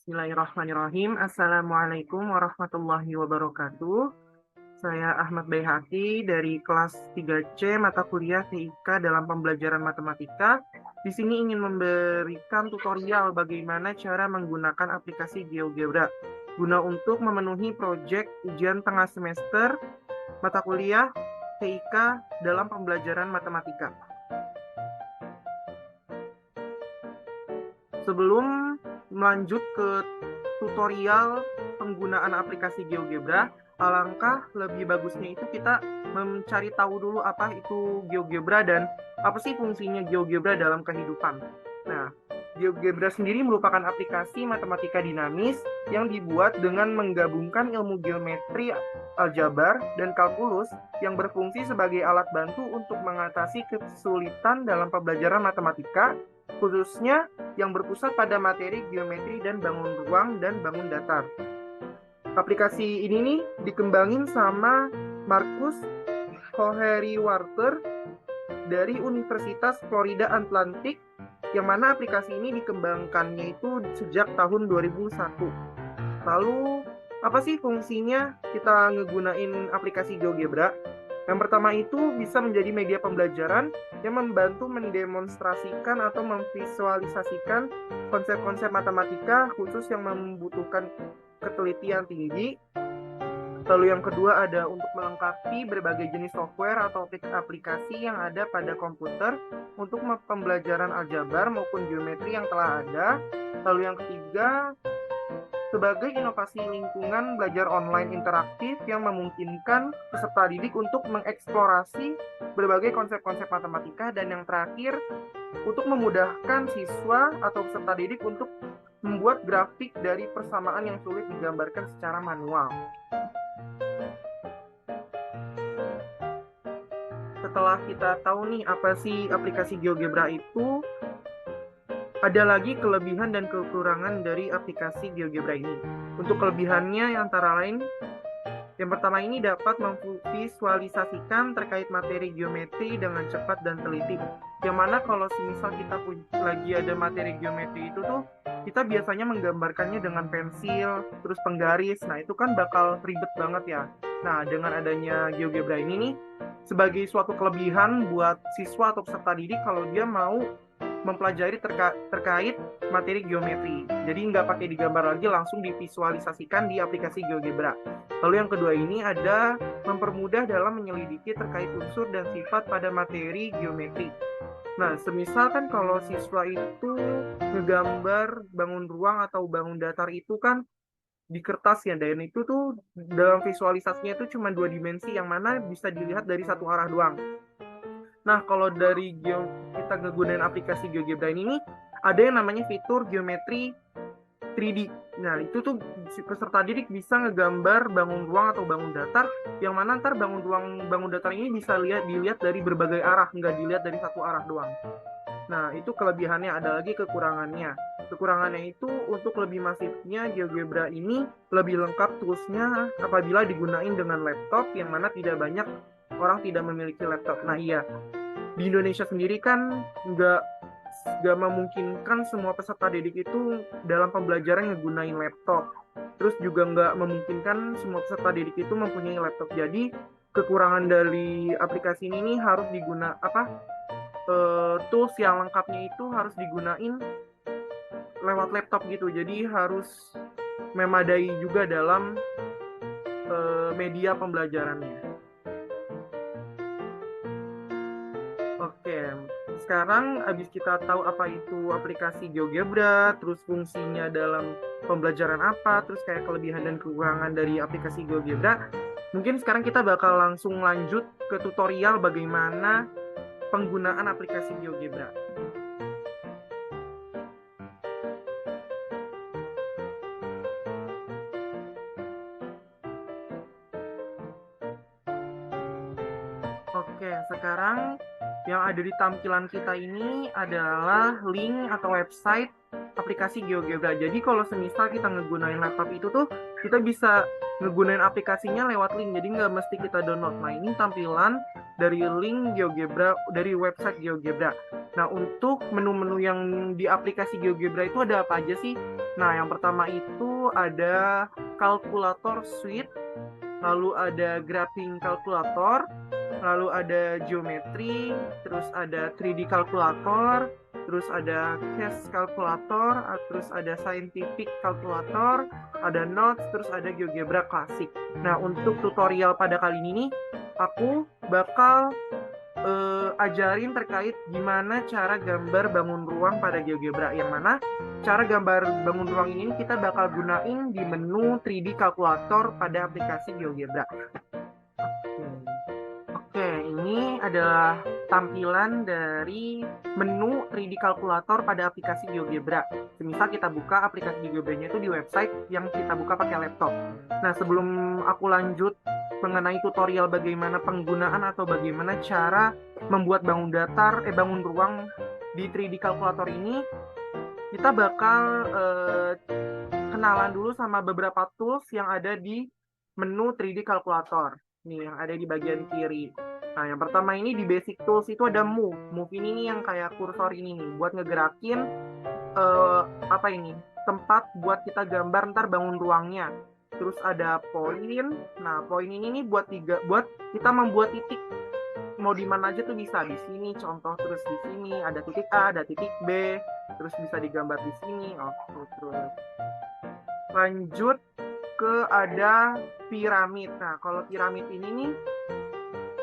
Bismillahirrahmanirrahim. Assalamualaikum warahmatullahi wabarakatuh. Saya Ahmad Baihaqi dari kelas 3C mata kuliah TIK dalam pembelajaran matematika. Di sini ingin memberikan tutorial bagaimana cara menggunakan aplikasi GeoGebra guna untuk memenuhi proyek ujian tengah semester mata kuliah TIK dalam pembelajaran matematika. Sebelum melanjut ke tutorial penggunaan aplikasi GeoGebra, alangkah lebih bagusnya itu kita mencari tahu dulu apa itu GeoGebra dan apa sih fungsinya GeoGebra dalam kehidupan. Nah, GeoGebra sendiri merupakan aplikasi matematika dinamis yang dibuat dengan menggabungkan ilmu geometri, aljabar, dan kalkulus yang berfungsi sebagai alat bantu untuk mengatasi kesulitan dalam pembelajaran matematika, khususnya yang berpusat pada materi geometri dan bangun ruang dan bangun datar. Aplikasi ini nih dikembangin sama Marcus Hoheriwarter dari Universitas Florida Atlantic, yang mana aplikasi ini dikembangkannya itu sejak tahun 2001. Lalu apa sih fungsinya kita ngegunain aplikasi GeoGebra? Yang pertama itu bisa menjadi media pembelajaran yang membantu mendemonstrasikan atau memvisualisasikan konsep-konsep matematika khusus yang membutuhkan ketelitian tinggi. Lalu yang kedua ada untuk melengkapi berbagai jenis software atau aplikasi yang ada pada komputer untuk pembelajaran aljabar maupun geometri yang telah ada. Lalu yang ketiga, sebagai inovasi lingkungan belajar online interaktif yang memungkinkan peserta didik untuk mengeksplorasi berbagai konsep-konsep matematika. Dan yang terakhir, untuk memudahkan siswa atau peserta didik untuk membuat grafik dari persamaan yang sulit digambarkan secara manual. Setelah kita tahu nih apa sih aplikasi GeoGebra itu, ada lagi kelebihan dan kekurangan dari aplikasi GeoGebra ini. Untuk kelebihannya antara lain, yang pertama ini dapat memvisualisasikan terkait materi geometri dengan cepat dan teliti. Yang mana kalau misal kita lagi ada materi geometri itu tuh, kita biasanya menggambarkannya dengan pensil, terus penggaris. Nah, itu kan bakal ribet banget ya. Nah, dengan adanya GeoGebra ini nih, sebagai suatu kelebihan buat siswa atau peserta didik kalau dia mau mempelajari terkait materi geometri. Jadi nggak pakai digambar lagi, langsung divisualisasikan di aplikasi GeoGebra. Lalu yang kedua ini ada mempermudah dalam menyelidiki terkait unsur dan sifat pada materi geometri. Nah, semisal kan kalau siswa itu ngegambar bangun ruang atau bangun datar itu kan di kertas ya, dan itu tuh dalam visualisasinya itu cuma 2 dimensi yang mana bisa dilihat dari satu arah doang. Nah, kalau dari kita ngegunain aplikasi GeoGebra ini ada yang namanya fitur geometri 3D. Nah, itu tuh peserta didik bisa ngegambar bangun ruang atau bangun datar, yang mana ntar bangun ruang, bangun datar ini bisa dilihat dari berbagai arah, nggak dilihat dari satu arah doang. Nah, itu kelebihannya. Ada lagi kekurangannya. Kekurangannya itu untuk lebih masifnya GeoGebra ini lebih lengkap toolsnya apabila digunain dengan laptop, yang mana tidak banyak orang tidak memiliki laptop. Nah iya, di Indonesia sendiri kan nggak memungkinkan semua peserta didik itu dalam pembelajaran ngegunain laptop. Terus juga nggak memungkinkan semua peserta didik itu mempunyai laptop. Jadi kekurangan dari aplikasi ini nih harus tools yang lengkapnya itu harus digunain lewat laptop gitu. Jadi harus memadai juga dalam media pembelajarannya. Oke, sekarang habis kita tahu apa itu aplikasi GeoGebra, terus fungsinya dalam pembelajaran apa, terus kayak kelebihan dan kekurangan dari aplikasi GeoGebra, mungkin sekarang kita bakal langsung lanjut ke tutorial bagaimana penggunaan aplikasi GeoGebra. Oke, sekarang yang ada di tampilan kita ini adalah link atau website aplikasi GeoGebra. Jadi kalau semisal kita ngegunain laptop itu tuh, kita bisa ngegunain aplikasinya lewat link. Jadi nggak mesti kita download. Nah, ini tampilan dari link GeoGebra, dari website GeoGebra. Nah, untuk menu-menu yang di aplikasi GeoGebra itu ada apa aja sih? Nah, yang pertama itu ada kalkulator suite, lalu ada graphing kalkulator, lalu ada geometri, terus ada 3D kalkulator, terus ada case kalkulator, terus ada scientific kalkulator, ada notes, terus ada GeoGebra klasik. Nah, untuk tutorial pada kali ini nih, aku bakal ajarin terkait gimana cara gambar bangun ruang pada GeoGebra, yang mana cara gambar bangun ruang ini kita bakal gunain di menu 3D kalkulator pada aplikasi GeoGebra. Oke, ini adalah tampilan dari menu 3D kalkulator pada aplikasi GeoGebra. Semisal kita buka aplikasi GeoGebra-nya itu di website yang kita buka pakai laptop. Nah, sebelum aku lanjut mengenai tutorial bagaimana penggunaan atau bagaimana cara membuat bangun ruang di 3D kalkulator ini, kita bakal kenalan dulu sama beberapa tools yang ada di menu 3D kalkulator. Nih, yang ada di bagian kiri. Nah, yang pertama ini di basic tools itu ada move. Move ini nih yang kayak kursor ini nih, buat ngegerakin apa ini? Tempat buat kita gambar ntar bangun ruangnya. Terus ada point. Nah, point ini nih buat kita membuat titik. Mau di mana aja tuh bisa, di sini contoh, terus di sini ada titik A, ada titik B, terus bisa digambar di sini. Oke, terus lanjut ke ada piramid. Nah, kalau piramid ini nih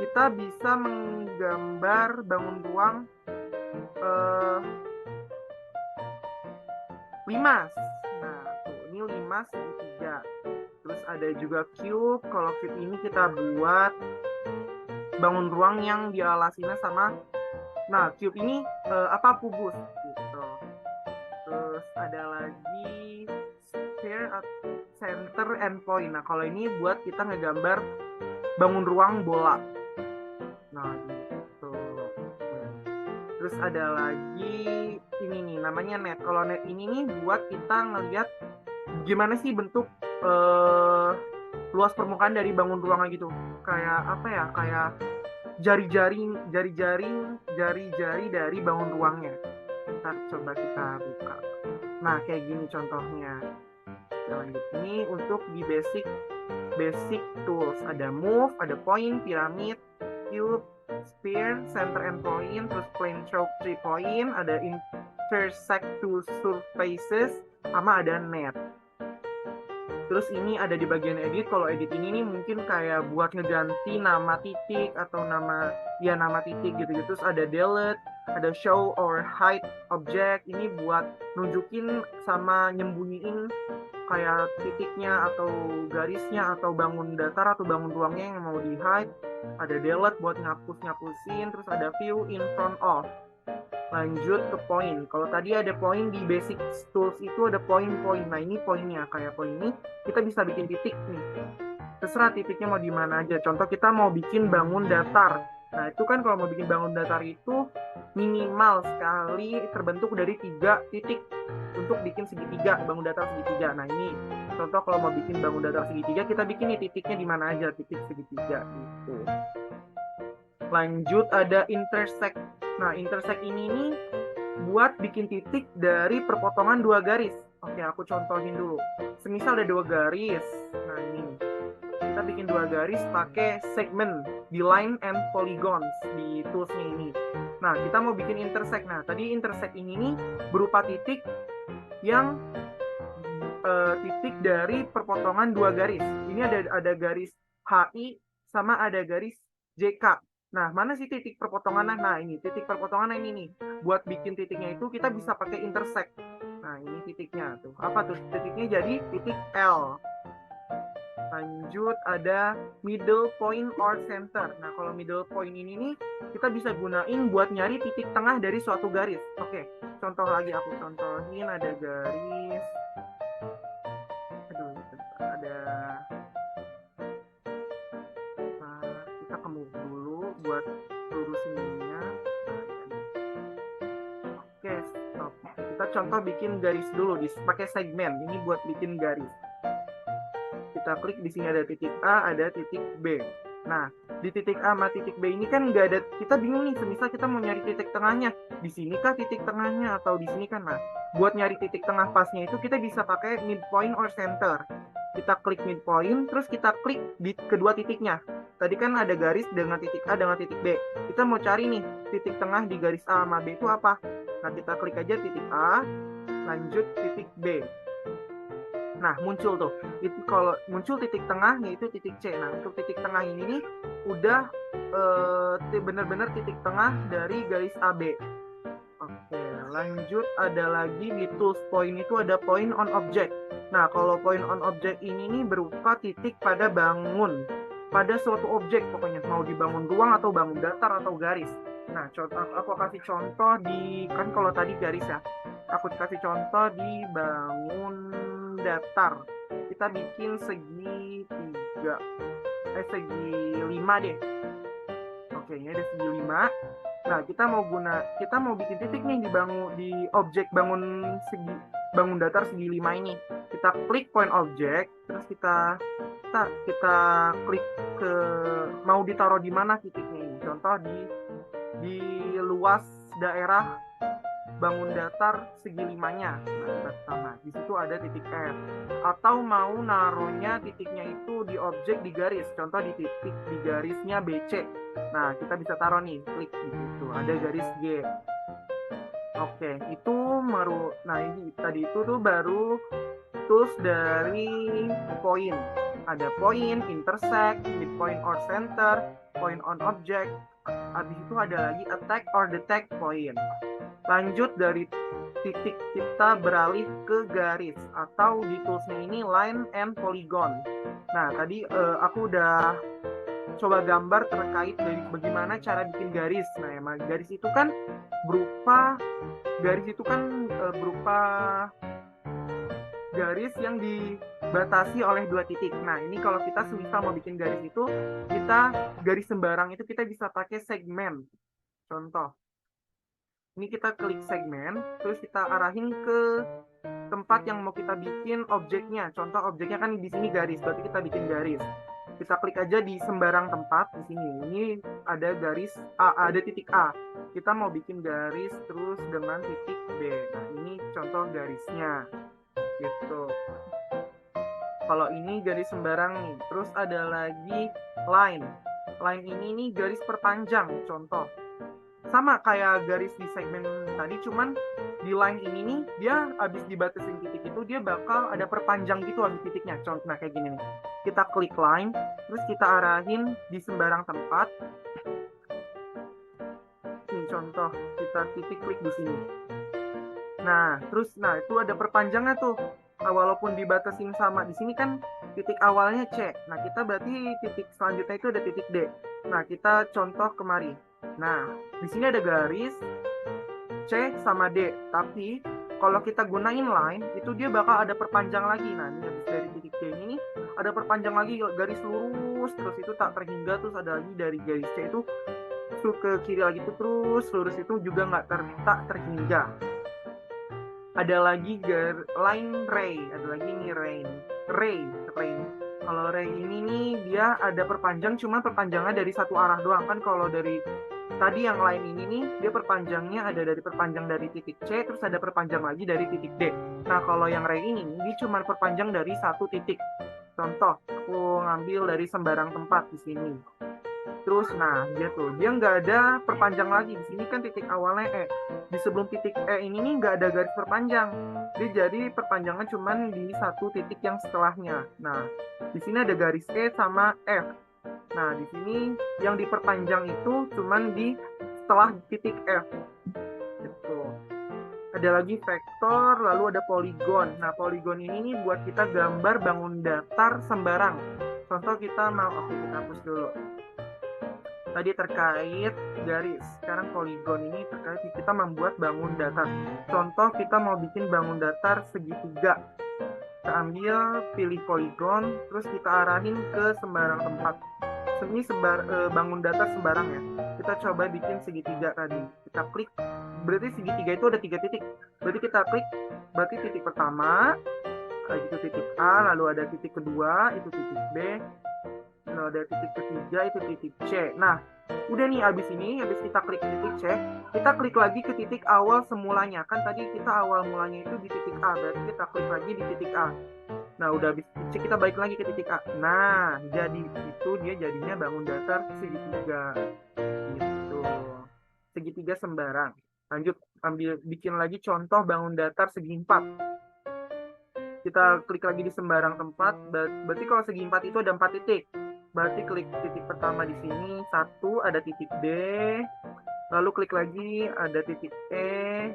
kita bisa menggambar bangun ruang limas. Nah, tuh ini limas segitiga. Terus ada juga cube. Kalau cube ini kita buat bangun ruang yang dialasinya sama, nah cube ini kubus gitu. Terus ada lagi sphere, center and point. Nah, kalau ini buat kita ngegambar bangun ruang bola. Nah, gitu. Terus ada lagi ini nih, namanya net. Kalau net ini nih buat kita ngelihat gimana sih bentuk luas permukaan dari bangun ruangnya gitu. Kayak apa ya? Kayak jari-jari dari bangun ruangnya. Ntar coba kita buka. Nah, kayak gini contohnya. Lanjut, ini untuk di basic tools, ada move, ada point, pyramid, cube, sphere, center and point, terus plane stroke 3 point, ada intersect two surfaces, sama ada net. Terus ini ada di bagian edit. Kalau edit ini nih mungkin kayak buat ngeganti nama titik atau nama titik gitu-gitu. Terus ada delete, ada show or hide object. Ini buat nunjukin sama nyembunyiin kayak titiknya atau garisnya atau bangun datar atau bangun ruangnya yang mau di hide. Ada delete buat ngapusin. Terus ada view in front of. Lanjut ke point. Kalau tadi ada point di basic tools itu ada point. Nah, ini poinnya. Kayak point ini kita bisa bikin titik nih. Terserah titiknya mau di mana aja. Contoh kita mau bikin bangun datar. Nah, itu kan kalau mau bikin bangun datar itu minimal sekali terbentuk dari 3 titik untuk bikin segitiga, bangun datar segitiga. Nah, ini contoh kalau mau bikin bangun datar segitiga, kita bikin nih titiknya di mana aja, titik segitiga gitu. Lanjut ada intersect. Nah, intersect ini nih buat bikin titik dari perpotongan 2 garis. Oke, aku contohin dulu. Semisal ada 2 garis. Nah, ini kita bikin 2 garis pakai segmen di line and polygons di toolsnya ini. Nah, kita mau bikin intersect. Nah, tadi intersect ini nih berupa titik yang titik dari perpotongan 2 garis. Ini ada garis HI sama ada garis JK. Nah, mana sih titik perpotongannya? Nah, ini titik perpotongan ini nih. Buat bikin titiknya itu kita bisa pakai intersect. Nah, ini titiknya tuh. Apa tuh titiknya? Jadi titik L. Lanjut ada middle point or center. Nah, kalau middle point ini nih kita bisa gunain buat nyari titik tengah dari suatu garis. Oke, contoh lagi aku contohin, ada garis. Aduh, ada. Nah, kita ke move dulu buat lurusinnya. Oke, stop. Kita contoh bikin garis dulu, pakai segmen. Ini buat bikin garis. Kita klik di sini ada titik A, ada titik B. Nah, di titik A sama titik B ini kan nggak ada, kita bingung nih, semisal kita mau nyari titik tengahnya, di sini kah titik tengahnya atau di sini kan. Nah, buat nyari titik tengah pasnya itu kita bisa pakai midpoint or center. Kita klik midpoint, terus kita klik di kedua titiknya. Tadi kan ada garis dengan titik A dengan titik B. Kita mau cari nih, titik tengah di garis A sama B itu apa? Nah, kita klik aja titik A, lanjut titik B. Nah, muncul tuh. Itu kalau muncul titik tengah yaitu titik C. Nah, untuk titik tengah ini nih udah benar-benar titik tengah dari garis AB. Oke, lanjut ada lagi di tools point itu ada point on object. Nah, kalau point on object ini nih berupa titik pada bangun, pada suatu objek pokoknya, mau dibangun ruang atau bangun datar atau garis. Nah, contoh aku kasih contoh di, kan kalau tadi garis ya, aku kasih contoh di bangun datar. Kita bikin segi 3, segi 5 deh. Oke, ini ada segi 5. Nah, kita mau bikin titik nih di objek bangun datar segi 5 ini. Kita klik point object, terus kita klik ke mau ditaruh di mana titiknya ini. Contoh di luas daerah bangun datar segi 5-nya. Nah, pertama di situ ada titik F. Atau mau naruhnya titiknya itu di objek di garis. Contoh di titik di garisnya BC. Nah, kita bisa taruh nih, klik di situ. Ada garis G. Oke, itu baru. Nah, ini tadi itu tuh baru tools dari point. Ada point, intersect, midpoint or center, point on object. Habis itu ada lagi attack or detect point. Lanjut dari titik kita beralih ke garis, atau di toolsnya ini line and polygon. Nah, tadi aku udah coba gambar terkait dari bagaimana cara bikin garis. Nah, emang garis itu kan berupa garis yang dibatasi oleh dua titik. Nah, ini kalau kita semisal mau bikin garis itu, garis sembarang itu kita bisa pakai segmen. Contoh, ini kita klik segmen, terus kita arahin ke tempat yang mau kita bikin objeknya. Contoh objeknya kan di sini garis, berarti kita bikin garis. Kita klik aja di sembarang tempat di sini. Ini ada garis A, ada titik A. Kita mau bikin garis terus dengan titik B. Nah, ini contoh garisnya. Gitu. Kalau ini garis sembarang nih. Terus ada lagi line. Line ini nih garis perpanjang, contoh. Sama kayak garis di segmen tadi, cuman di line ini nih dia habis dibatasin titik itu dia bakal ada perpanjang gitu habis titiknya. Contoh, nah kayak gini nih. Kita klik line, terus kita arahin di sembarang tempat. Nih contoh, kita klik di sini. Nah, itu ada perpanjangnya tuh. Walaupun dibatasin sama di sini kan titik awalnya C. Nah, kita berarti titik selanjutnya itu ada titik D. Nah, kita contoh kemari. Nah, di sini ada garis C sama D. Tapi kalau kita gunain line, itu dia bakal ada perpanjang lagi. Nah, ini habis dari titik D ini ada perpanjang lagi garis lurus, terus itu tak terhingga, terus ada lagi dari garis C itu ke kiri lagi itu terus lurus itu juga tak terhingga. Ada lagi line ray, ada lagi nih ray. Kalau ray ini nih dia ada perpanjang, cuma perpanjangnya dari satu arah doang kan. Kalau dari tadi yang line ini nih dia perpanjangnya ada dari perpanjang dari titik C, terus ada perpanjang lagi dari titik D. Nah, kalau yang ray ini dia cuma perpanjang dari satu titik. Contoh, aku ngambil dari sembarang tempat di sini. Terus, nah dia nggak ada perpanjang lagi. Di sini kan titik awalnya E. Di sebelum titik E ini nih nggak ada garis perpanjang. Dia jadi perpanjangan cuman di satu titik yang setelahnya. Nah, di sini ada garis E sama F. Nah, di sini yang diperpanjang itu cuman di setelah titik F. Gitu. Ada lagi vektor, lalu ada poligon. Nah, poligon ini nih buat kita gambar bangun datar sembarang. Contoh kita hapus dulu. Tadi terkait garis, sekarang poligon ini terkait kita membuat bangun datar. Contoh kita mau bikin bangun datar segitiga. Kita ambil, pilih poligon, terus kita arahin ke sembarang tempat. Ini bangun datar sembarang ya. Kita coba bikin segitiga tadi. Kita klik, berarti segitiga itu ada 3 titik. Berarti kita klik, berarti titik pertama, itu titik A, lalu ada titik kedua, itu titik B. Nah, ada titik ketiga itu titik C. Nah, udah nih abis kita klik titik C, kita klik lagi ke titik awal semulanya. Kan tadi kita awal mulanya itu di titik A, berarti kita klik lagi di titik A. Nah, udah habis titik C, kita balik lagi ke titik A. Nah, jadi itu dia jadinya bangun datar segitiga. Gitu. Segitiga sembarang. Lanjut, bikin lagi contoh bangun datar segi 4. Kita klik lagi di sembarang tempat, berarti kalau segi 4 itu ada 4 titik. Berarti klik titik pertama di sini, 1 ada titik D, lalu klik lagi ada titik E,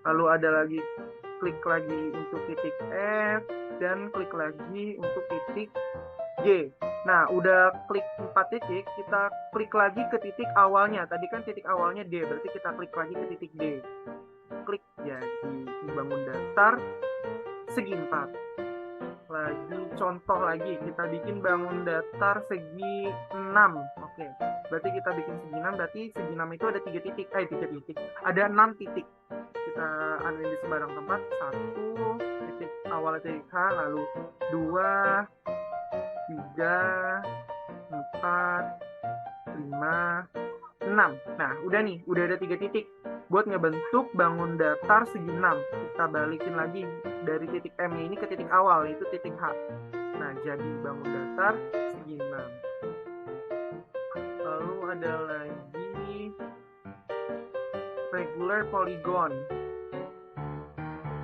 lalu ada lagi klik lagi untuk titik F, dan klik lagi untuk titik G. Nah, udah klik 4 titik, kita klik lagi ke titik awalnya. Tadi kan titik awalnya D, berarti kita klik lagi ke titik D. Klik jadi bangun datar segi 4. Lagi contoh lagi, kita bikin bangun datar segi 6. Oke, berarti kita bikin segi 6, berarti segi 6 itu ada 3 titik. 3 titik. Ada 6 titik. Kita anuin di sembarang tempat. 1 titik awal titik H, lalu 2, 3, 4, 5, 6. Nah, udah nih, udah ada 3 titik. Buat ngebentuk bangun datar segi 6, kita balikin lagi dari titik M ini ke titik awal, yaitu titik H. Nah, jadi bangun datar segi 6. Lalu ada lagi regular polygon.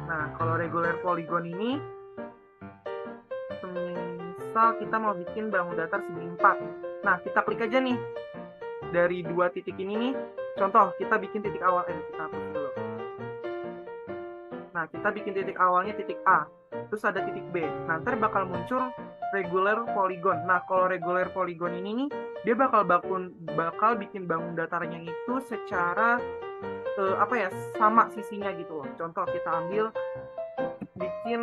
Nah, kalau regular polygon ini, misal kita mau bikin bangun datar segi 4. Nah, kita klik aja nih. Dari 2 titik ini nih, contoh, kita bikin titik awal, kita hapus dulu. Nah, kita bikin titik awalnya titik A, terus ada titik B. Nah, ntar bakal muncul regular polygon. Nah, kalau regular polygon ini nih, dia bakal bikin bangun datarnya itu secara sama sisinya gitu loh. Contoh, kita ambil bikin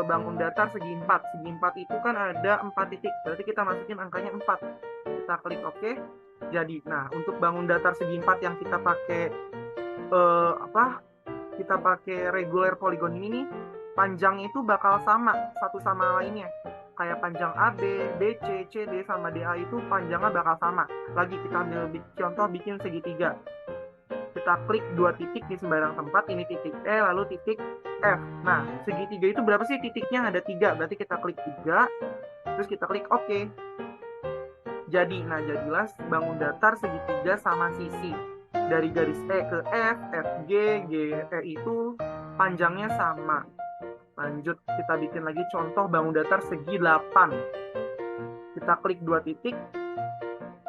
bangun datar segi 4. Segi 4 itu kan ada 4 titik, berarti kita masukin angkanya 4. Kita klik OK. Jadi, nah, untuk bangun datar segi 4 yang kita pakai kita pakai regular polygon ini nih, panjangnya itu bakal sama satu sama lainnya. Kayak panjang AB, BC, CD sama DA itu panjangnya bakal sama. Lagi kita ambil contoh bikin segitiga. Kita klik 2 titik di sembarang tempat, ini titik E lalu titik F. Nah, segitiga itu berapa sih titiknya? Ada 3, berarti kita klik 3, terus kita klik OK. Jadilah bangun datar segitiga sama sisi. Dari garis E ke F, FG, GE itu panjangnya sama. Lanjut, kita bikin lagi contoh bangun datar segi 8. Kita klik 2 titik,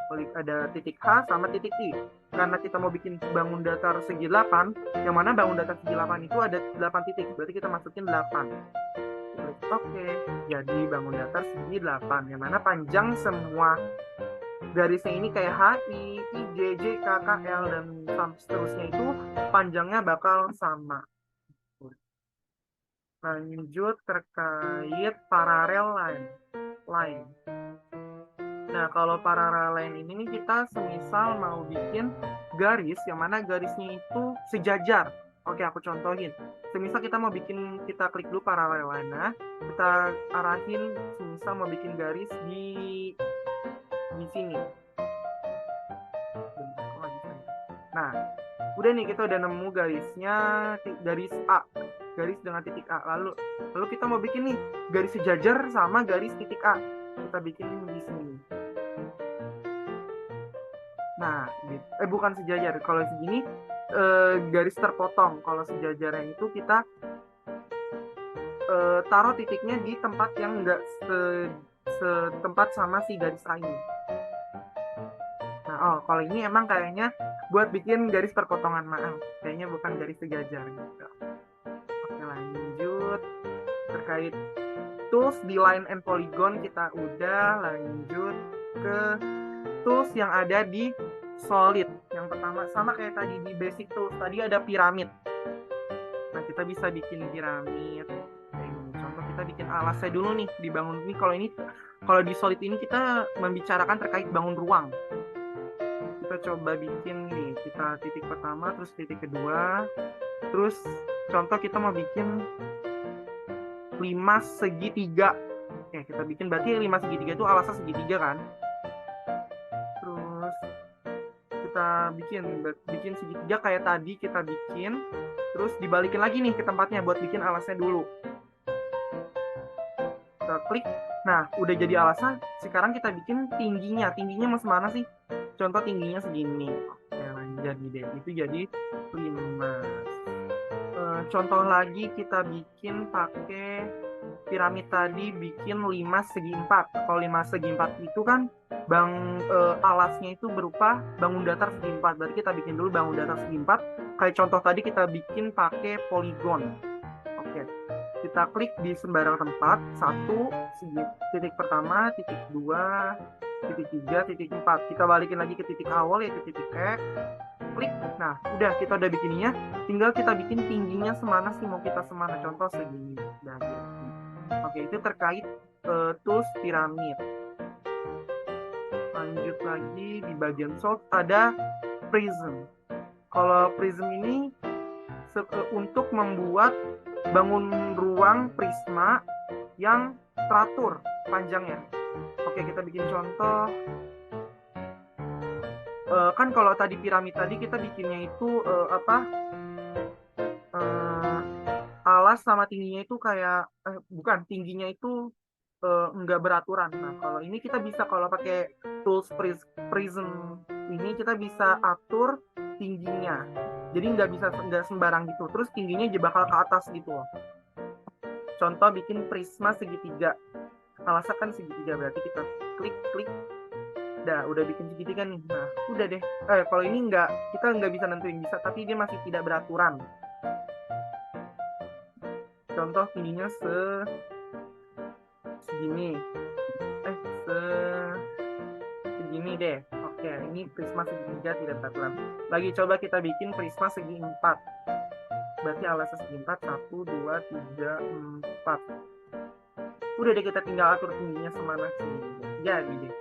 klik ada titik H sama titik I. Karena kita mau bikin bangun datar segi 8, yang mana bangun datar segi 8 itu ada 8 titik, berarti kita masukin 8. Klik OK, jadi bangun datar segi 8, yang mana panjang semua garisnya ini kayak HI, IJ, JK, KL, dan seterusnya itu panjangnya bakal sama. Lanjut terkait paralel line. Nah, kalau paralel line ini nih kita semisal mau bikin garis, yang mana garisnya itu sejajar. Oke, aku contohin. Semisal kita mau bikin, kita klik dulu paralel line. Nah, kita arahin semisal mau bikin garis di sini. Nah, udah nih kita udah nemu garisnya, garis A, garis dengan titik A. Lalu kita mau bikin nih garis sejajar sama garis titik A. Kita bikin di sini. Nah, bukan sejajar. Kalau segini garis terpotong. Kalau sejajarnya itu kita taruh titiknya di tempat yang enggak setempat sama si garis A ini. Nah, kalau ini emang kayaknya buat bikin garis perpotongan, maaf. Kayaknya bukan garis sejajar gitu. Oke, lanjut. Terkait tools di line and polygon kita udah. Lanjut ke tools yang ada di solid. Yang pertama sama kayak tadi di basic tools. Tadi ada piramid. Nah, kita bisa bikin piramid. Contoh kita bikin alasnya dulu nih, dibangun ini. Kalau di solid ini kita membicarakan terkait bangun ruang. Kita coba bikin nih, kita titik pertama, terus titik kedua, terus contoh kita mau bikin 5 segitiga. Oke, kita bikin berarti 5 segitiga itu alasnya segitiga kan. Terus kita bikin segitiga kayak tadi kita bikin, terus dibalikin lagi nih ke tempatnya buat bikin alasnya dulu. Kita klik. Nah, udah jadi alasnya. Sekarang kita bikin tingginya. Tingginya mas mana sih? Contoh tingginya segini. Oke, jadi deh. Itu jadi 5. Contoh lagi kita bikin pakai piramid tadi, bikin 5 segi 4. Kalau 5 segi 4 itu kan alasnya itu berupa bangun datar segi 4. Berarti kita bikin dulu bangun datar segi 4. Kayak contoh tadi kita bikin pakai poligon. Oke. Kita klik di sembarang tempat. 1, titik pertama, titik 2, titik 3, titik 4. Kita balikin lagi ke titik awal yaitu titik E. Klik. Nah, kita udah bikinnya. Tinggal kita bikin tingginya semana sih mau kita semana. Contoh segini. Udah, oke, itu terkait tools piramid. Lanjut lagi di bagian solve ada prism. Kalau prism ini untuk membuat bangun ruang prisma yang teratur panjangnya. Oke, kita bikin contoh. Kan kalau tadi piramid tadi kita bikinnya itu alas sama tingginya itu kayak bukan, tingginya itu enggak beraturan. Nah, kalau ini kita bisa, kalau pakai tools prism ini kita bisa atur tingginya. Jadi nggak sembarang gitu. Terus tingginya bakal ke atas gitu loh. Contoh bikin prisma segitiga. Alasnya kan segitiga, berarti kita klik. Udah bikin segitiga nih. Nah, udah deh. Kalau ini kita nggak bisa nentuin, bisa, tapi dia masih tidak beraturan. Contoh tingginya segini. Segini deh. Oke, ini prisma segitiga tidak beraturan. Lagi coba kita bikin prisma segi 4. Berarti alasnya segi 4. 1, 2, 3, 4. Udah deh, kita tinggal atur tingginya semana sih. Jadi deh.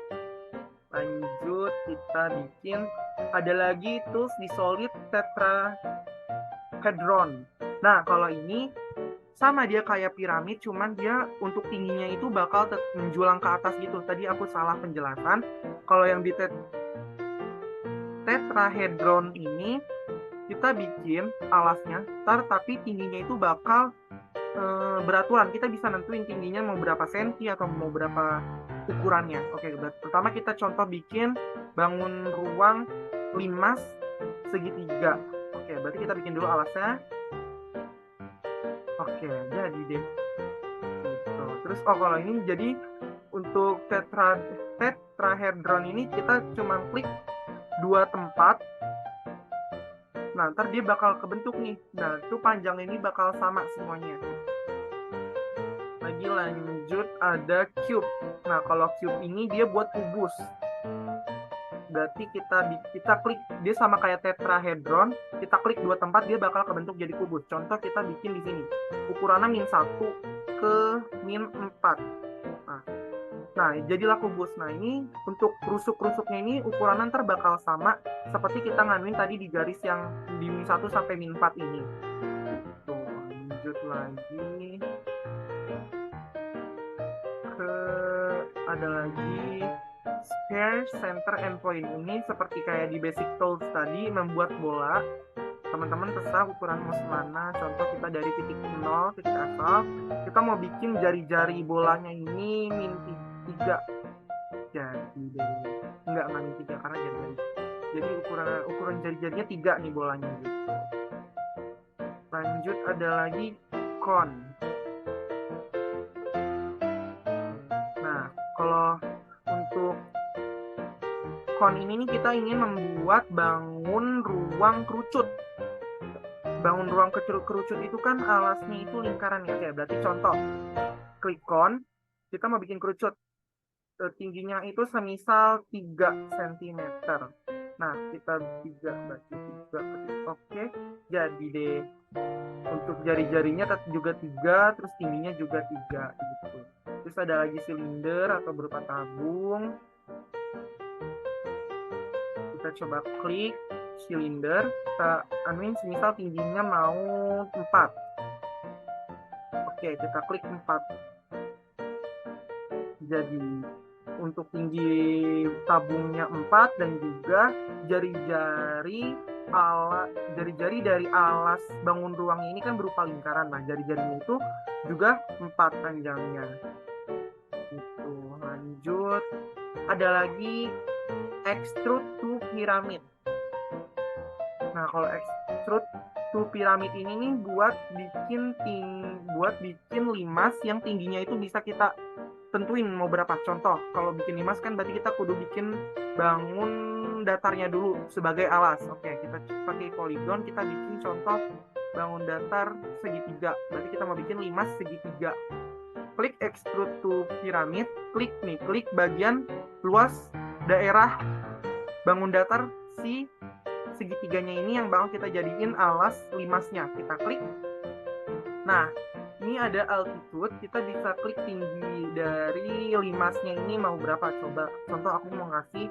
Lanjut kita bikin, ada lagi tools di solid tetrahedron. Nah, kalau ini sama dia kayak piramid, cuman dia untuk tingginya itu bakal menjulang ke atas gitu. Tadi aku salah penjelasan. Kalau yang di tetrahedron ini kita bikin alasnya, tapi tingginya itu bakal beraturan. Kita bisa nentuin tingginya mau berapa senti atau mau berapa ukurannya. Oke, pertama kita contoh bikin bangun ruang 5 segitiga. Oke, berarti kita bikin dulu alasnya. Oke, jadi deh. Gitu. Terus kalau ini jadi untuk tetrahedron ini kita cuma klik 2 tempat. Nah, ntar dia bakal kebentuk nih. Nah, itu panjang ini bakal sama semuanya. Lagi lanjut ada cube. Nah, kalau cube ini dia buat kubus. Berarti kita klik, dia sama kayak tetrahedron, kita klik 2 tempat dia bakal kebentuk jadi kubus. Contoh kita bikin di sini. Ukurannya -1 ke -4. Nah, jadilah kubus. Nah, ini untuk rusuk-rusuknya ini ukurannya ntar bakal sama seperti kita nganuin tadi di garis yang di -1 sampai -4 ini. Tuh, lanjut lagi. Ada lagi sphere, center, and point. Ini seperti kayak di basic tools tadi, membuat bola. Teman-teman terserah ukuran mau semana. Contoh kita dari titik 0, titik asal. Kita mau bikin jari-jari bolanya ini -3. Jadi enggak -3 karena jari-jari. Jadi ukuran jari-jarinya 3 nih bolanya gitu. Lanjut ada lagi cone. Nah, kalau untuk cone ini nih kita ingin membuat bangun ruang kerucut. Bangun ruang kerucut itu kan alasnya itu lingkaran ya. Oke, berarti contoh klik cone, kita mau bikin kerucut. Tingginya itu semisal 3 cm. Nah, kita 3. Oke, jadi deh. Untuk jari-jarinya juga 3, terus tingginya juga 3 gitu. Terus ada lagi silinder atau berupa tabung. Kita coba klik silinder, kita anuin semisal tingginya mau 4. Oke, kita klik 4. Jadi untuk tinggi tabungnya 4 dan juga jari-jari jari-jari dari alas bangun ruang ini kan berupa lingkaran. Nah, jari-jarinya itu juga 4 panjangnya. Itu lanjut. Ada lagi extrude to pyramid. Nah, kalau extrude to pyramid ini nih buat bikin limas yang tingginya itu bisa kita tentuin mau berapa. Contoh, kalau bikin limas kan berarti kita kudu bikin bangun datarnya dulu sebagai alas. Oke, kita pakai poligon, kita bikin contoh bangun datar segitiga. Berarti kita mau bikin limas segitiga. Klik extrude to pyramid, klik bagian luas daerah bangun datar si segitiganya ini yang bakal kita jadiin alas limasnya. Kita klik. Nah, ini ada altitude, kita bisa klik tinggi dari limasnya ini mau berapa. Coba contoh aku mau ngasih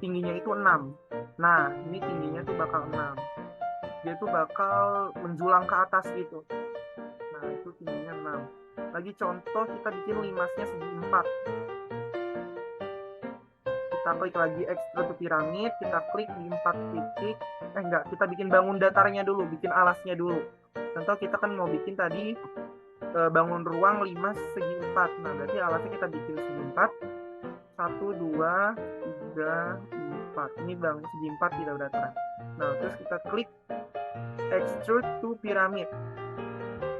tingginya itu 6. Nah, ini tingginya tuh bakal 6. Dia tuh bakal menjulang ke atas gitu. Nah, itu tingginya 6. Lagi contoh kita bikin limasnya segi 4. Kita klik lagi extrude to pyramid, kita klik di 4 titik. Kita bikin bangun datarnya dulu, bikin alasnya dulu. Contoh kita kan mau bikin tadi bangun ruang limas segi 4. Nah, berarti alasnya kita bikin segi 4. 1, 2, 3, 4. Ini bangun segi 4 kita udah terang. Nah, terus kita klik extrude to pyramid.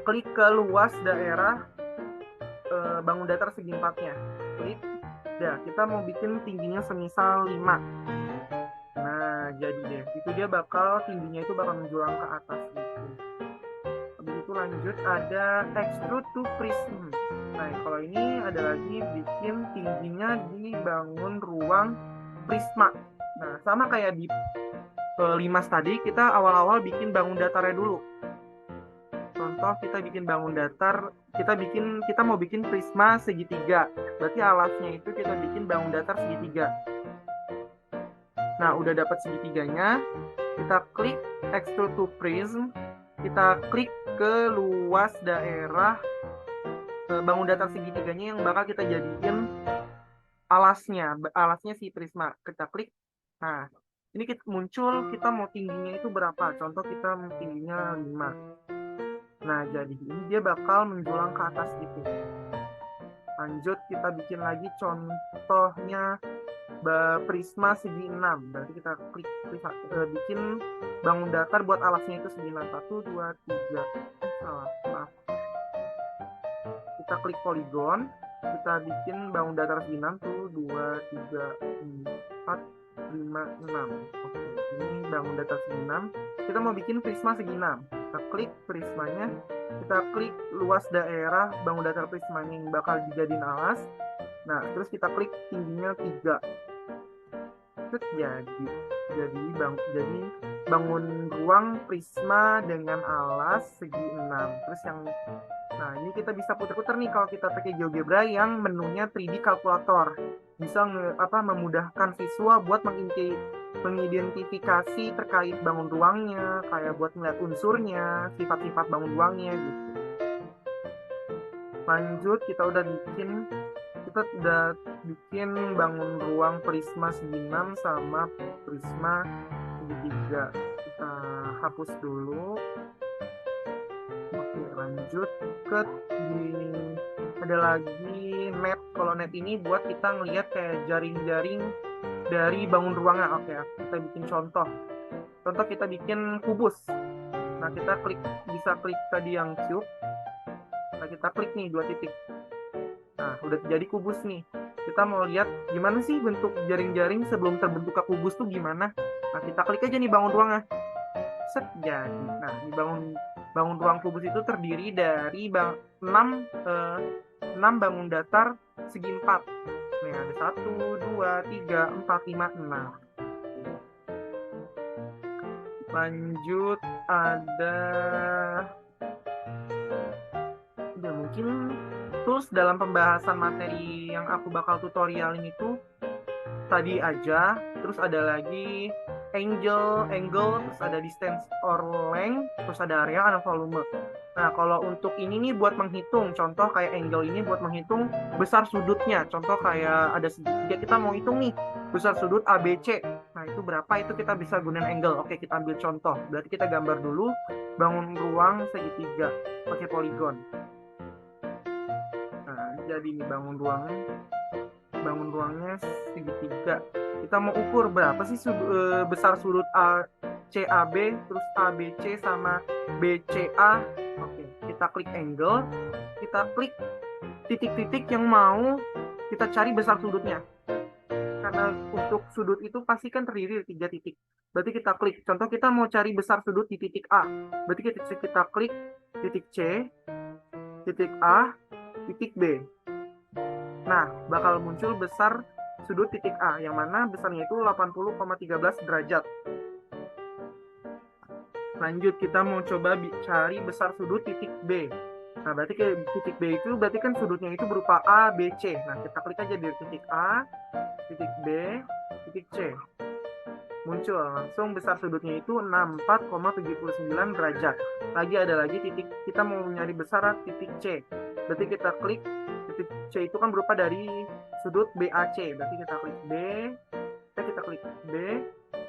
Klik ke luas daerah bangun datar segi 4-nya. Klik. Ya, kita mau bikin tingginya semisal 5. Nah, jadi deh. Itu dia tingginya itu bakal menjulang ke atas gitu. Habis itu lanjut ada extrude to prism. Nah, kalau ini ada lagi bikin tingginya di bangun ruang prisma. Nah, sama kayak di limas tadi, kita awal-awal bikin bangun datarnya dulu. Contoh kita bikin bangun datar, kita mau bikin prisma segitiga. Berarti alasnya itu kita bikin bangun datar segitiga. Nah, udah dapat segitiganya, kita klik extrude to prism, kita klik ke luas daerah bangun datar segitiganya yang bakal kita jadiin alasnya si prisma. Kita klik. Nah, ini muncul kita mau tingginya itu berapa. Contoh kita mau tingginya 5. Nah, jadi ini dia bakal menjulang ke atas gitu. Lanjut kita bikin lagi contohnya prisma segi 6. Berarti kita klik bikin bangun datar buat alasnya itu segi 6. 1, 2, 3. Salah, maaf. Kita klik poligon, kita bikin bangun datar segi 6 tuh 2, 3, 4, 5, 6. Oke, ini bangun datar segi 6. Kita mau bikin prisma segi 6. Kita klik prismanya, kita klik luas daerah bangun datar prismanya yang bakal dijadiin alas. Nah, terus kita klik tingginya 3. Terus jadi bangun ruang prisma dengan alas segi 6. Terus nah, ini kita bisa putar-putar nih kalau kita pakai GeoGebra yang menunya 3D kalkulator. Bisa memudahkan siswa buat mengidentifikasi terkait bangun ruangnya, kayak buat melihat unsurnya, sifat-sifat bangun ruangnya gitu. Lanjut, kita udah bikin bangun ruang prisma segi 6 sama prisma segi 3. Kita hapus dulu. Oke, lanjut ada lagi net. Kalau net ini buat kita ngelihat kayak jaring-jaring dari bangun ruangnya. Oke, kita bikin contoh kita bikin kubus. Nah, kita bisa klik tadi yang cube. Nah, kita klik nih 2 titik. Nah, udah jadi kubus nih. Kita mau lihat gimana sih bentuk jaring-jaring sebelum terbentuk ke kubus tuh gimana. Nah, kita klik aja nih bangun ruangnya. Set, jadi. Nah, di bangun ruang kubus itu terdiri dari 6 bangun datar segi 4. Nih, ada 1, 2, 3, 4, 5, 6. Lanjut ada mungkin tools dalam pembahasan materi yang aku bakal tutorialin itu tadi aja. Terus ada lagi angle, terus ada distance or length, terus ada area, ada volume. Nah, kalau untuk ini nih buat menghitung, contoh kayak angle ini buat menghitung besar sudutnya. Contoh kayak ada segitiga, kita mau hitung nih besar sudut ABC. Nah, itu berapa? Itu kita bisa gunain angle. Oke, kita ambil contoh. Berarti kita gambar dulu bangun ruang segitiga pakai poligon. Nah, jadi nih bangun ruangnya segitiga. Kita mau ukur berapa sih besar sudut CAB, terus ABC sama BCA. Oke, kita klik angle, kita klik titik-titik yang mau kita cari besar sudutnya. Karena untuk sudut itu pasti kan terdiri dari 3 titik. Berarti kita klik. Contoh kita mau cari besar sudut di titik A. Berarti kita klik titik C, titik A, titik B. Nah, bakal muncul besar sudut titik A, yang mana besarnya itu 80,13 derajat. Lanjut, kita mau coba cari besar sudut titik B. Nah, berarti ke titik B itu berarti kan sudutnya itu berupa A, B, C. Nah, kita klik aja di titik A, titik B, titik C. Muncul langsung besar sudutnya itu 64,79 derajat. Lagi ada lagi titik, kita mau nyari besar titik C. Berarti kita klik titik C itu kan berupa dari sudut BAC. Berarti kita klik B, kita klik B,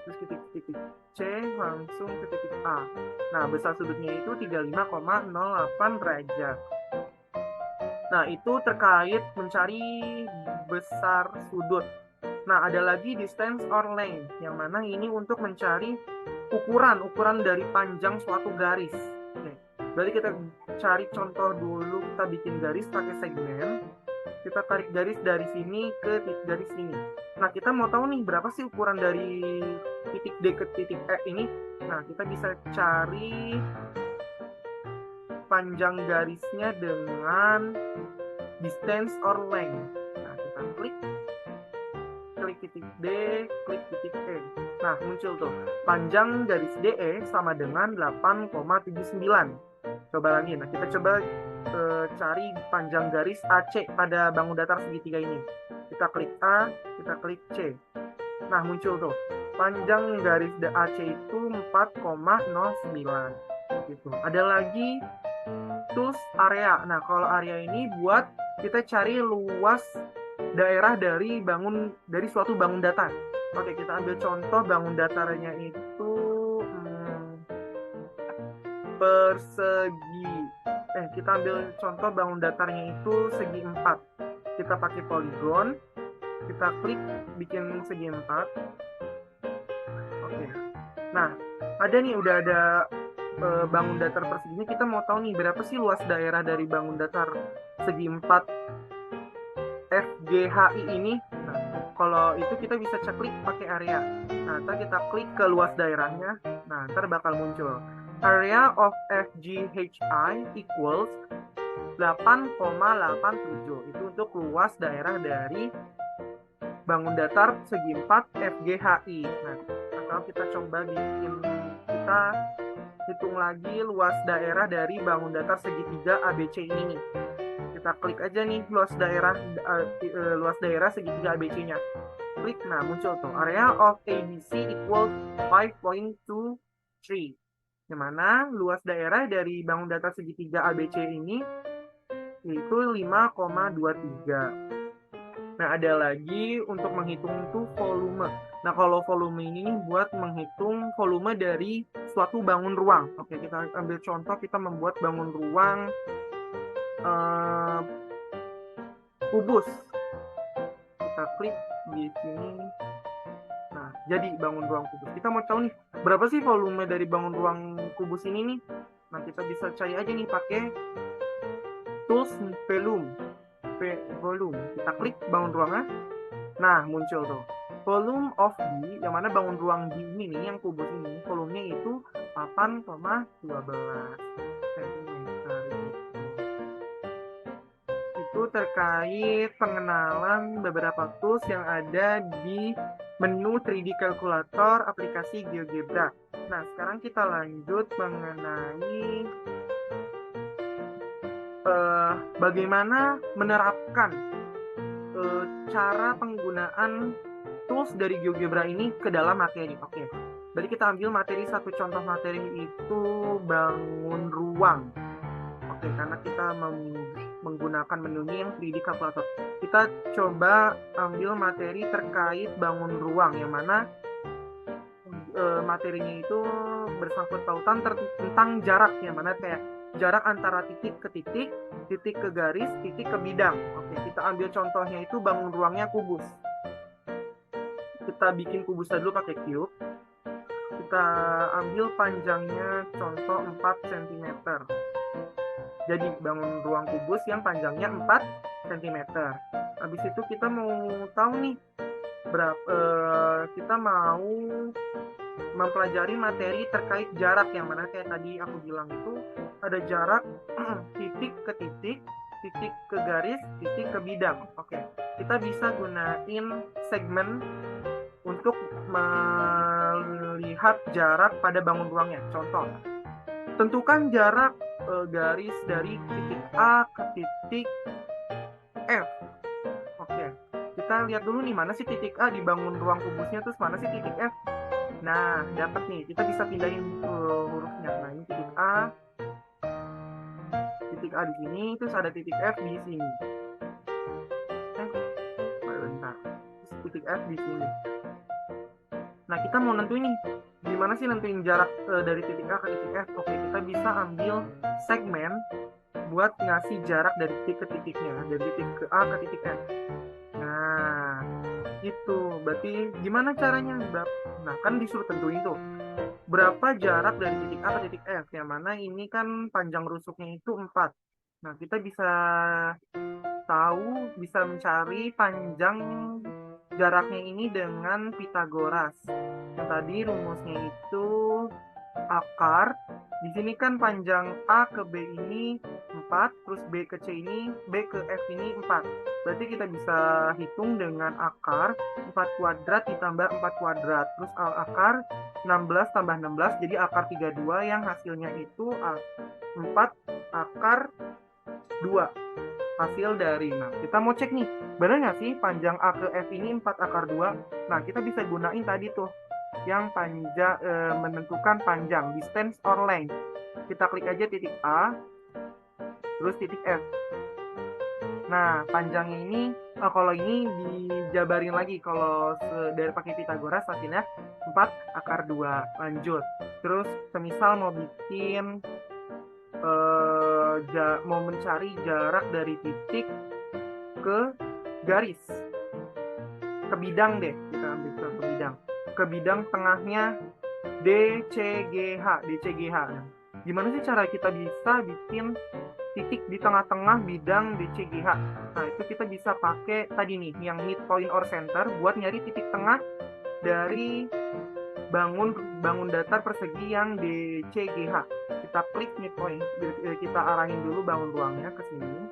terus titik C langsung ke titik A. Nah, besar sudutnya itu 35,08 derajat. Nah, itu terkait mencari besar sudut. Nah, ada lagi distance or length, yang mana ini untuk mencari ukuran dari panjang suatu garis. Oke. Berarti kita cari contoh dulu, kita bikin garis pakai segmen. Kita tarik garis dari sini ke dari sini. Nah, kita mau tahu nih berapa sih ukuran dari titik D ke titik E ini. Nah, kita bisa cari panjang garisnya dengan distance or length. Nah, kita klik titik D, klik titik E. Nah, muncul tuh. Panjang garis DE sama dengan 8,79. Coba lagi. Nah, kita coba cari panjang garis AC pada bangun datar segitiga ini. Kita klik A, kita klik C. Nah, muncul tuh. Panjang garis AC itu 4,09. Gitu. Ada lagi tools area. Nah, kalau area ini buat kita cari luas daerah dari suatu bangun datar. Oke, kita ambil contoh bangun datarnya itu persegi. Kita ambil contoh bangun datarnya itu segi 4. Kita pakai poligon, kita klik bikin segi 4. Oke. Nah, udah ada bangun datar perseginya. Kita mau tahu nih berapa sih luas daerah dari bangun datar segi 4 FGHI ini. Nah, kalau itu kita bisa klik pakai area. Nah, ntar kita klik ke luas daerahnya. Nah, ntar bakal muncul area of FGHI equals 8,87. Itu untuk luas daerah dari bangun datar segi 4 FGHI. Nah, atau kita coba kita hitung lagi luas daerah dari bangun datar segitiga ABC ini nih. Kita klik aja nih luas daerah segitiga ABC-nya. Klik, nah muncul tuh area of ABC equals 5.23. Dimana luas daerah dari bangun datar segitiga ABC ini itu 5,23. Nah, ada lagi untuk menghitung tuh volume. Nah, kalau volume ini buat menghitung volume dari suatu bangun ruang. Oke, kita ambil contoh, kita membuat bangun ruang kubus. Kita klik di sini. Nah, jadi bangun ruang kubus. Kita mau tahu nih, berapa sih volume dari bangun ruang kubus ini nih? Nah, kita bisa cari aja nih pakai tools volume. Kita klik bangun ruangnya. Nah, muncul tuh volume of D, yang mana bangun ruang D ini nih, yang kubus ini, volumenya itu 8,12 cm. Itu terkait pengenalan beberapa tools yang ada di menu 3D Calculator aplikasi GeoGebra. Nah, sekarang kita lanjut mengenai bagaimana menerapkan cara penggunaan tools dari GeoGebra ini ke dalam materi. Oke, berarti kita ambil satu contoh materi itu bangun ruang. Oke, karena kita menggunakan menunya yang 3D kalkulator. Kita coba ambil materi terkait bangun ruang, yang mana materinya itu bersangkut pautan tentang jarak, yang mana kayak jarak antara titik ke titik, titik ke garis, titik ke bidang. Oke, kita ambil contohnya itu bangun ruangnya kubus. Kita bikin kubusnya dulu pakai cube. Kita ambil panjangnya contoh 4 cm. Jadi bangun ruang kubus yang panjangnya 4 cm. Habis itu kita mau tahu nih kita mau mempelajari materi terkait jarak, yang mana kayak tadi aku bilang itu ada jarak titik ke titik, titik ke garis, titik ke bidang. Oke, kita bisa gunain segmen untuk melihat jarak pada bangun ruangnya. Contoh, tentukan jarak garis dari titik A ke titik F. Oke, kita lihat dulu nih, mana sih titik A di bangun ruang kubusnya, terus mana sih titik F. Nah, dapat nih, kita bisa pindahin hurufnya. Nah, ini titik A di sini, terus ada titik F di sini. Bentar, terus titik F di sini. Nah, kita mau nentuin nih, gimana sih nentuin jarak dari titik A ke titik F? Oke, kita bisa ambil segmen buat ngasih jarak dari titik ke titiknya, dari titik ke A ke titik F. Nah, itu berarti gimana caranya? Nah, kan disuruh tentuin tuh berapa jarak dari titik A ke titik F, yang mana ini kan panjang rusuknya itu 4. Nah, kita bisa mencari panjang jaraknya ini dengan Pitagoras. Yang tadi rumusnya itu akar. Di sini kan panjang A ke B ini 4, terus B ke C ini, B ke F ini 4. Berarti kita bisa hitung dengan akar 4 kuadrat ditambah 4 kuadrat. Terus akar 16 tambah 16, jadi akar 32, yang hasilnya itu 4 akar 2. Hasil dari, nah kita mau cek nih, bener nggak sih panjang A ke F ini 4 akar 2? Nah, kita bisa gunain tadi tuh yang panjang, menentukan panjang, distance or length. Kita klik aja titik A, terus titik F. Nah, panjangnya ini, kalau ini dijabarin lagi, kalau dari pakai Pitagoras hasilnya 4 akar 2. Lanjut. Terus semisal mau bikin mau mencari jarak dari titik ke garis, ke bidang deh, kita ambil ke bidang tengahnya DCGH. Nah, gimana sih cara kita bisa bikin titik di tengah-tengah bidang DCGH? Nah, itu kita bisa pakai tadi nih yang midpoint or center buat nyari titik tengah dari bangun datar persegi yang DCGH. Kita klik midpoint, kita arahin dulu bangun ruangnya ke sini.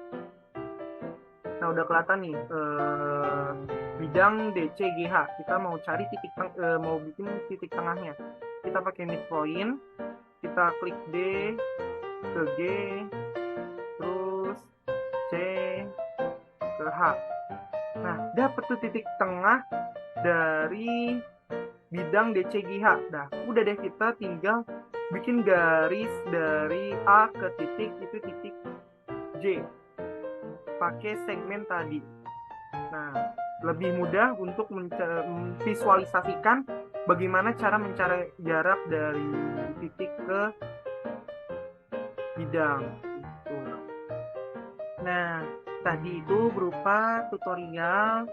Nah, udah kelihatan nih bidang DCGH. Kita mau cari mau bikin titik tengahnya. Kita pakai midpoint, kita klik D ke G, terus C ke H. Nah, dapat tuh titik tengah dari bidang DCGH. Nah, udah deh, kita tinggal bikin garis dari A ke titik itu titik J pakai segmen tadi. Nah, lebih mudah untuk memvisualisasikan bagaimana cara mencari jarak dari titik ke bidang. Nah, tadi itu berupa tutorial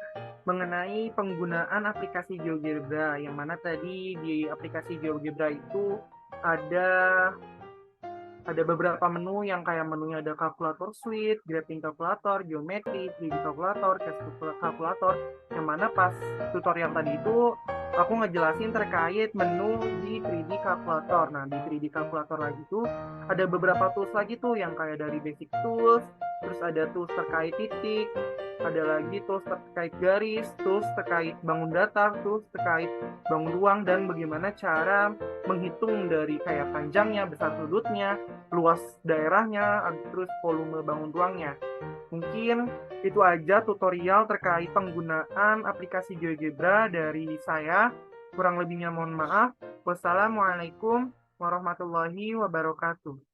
mengenai penggunaan aplikasi GeoGebra, yang mana tadi di aplikasi GeoGebra itu ada beberapa menu, yang kayak menunya ada kalkulator suite, graphing kalkulator, geometri, 3D kalkulator, cash kalkulator, yang mana pas tutorial tadi itu aku ngejelasin terkait menu di 3D kalkulator. Nah, di 3D kalkulator lagi tuh ada beberapa tools lagi tuh, yang kayak dari basic tools, terus ada tools terkait titik, ada lagi tools terkait garis, tools terkait bangun datar, tools terkait bangun ruang, dan bagaimana cara menghitung dari kayak panjangnya, besar sudutnya, luas daerahnya, terus volume bangun ruangnya. Mungkin itu aja tutorial terkait penggunaan aplikasi GeoGebra dari saya. Kurang lebihnya mohon maaf. Wassalamualaikum warahmatullahi wabarakatuh.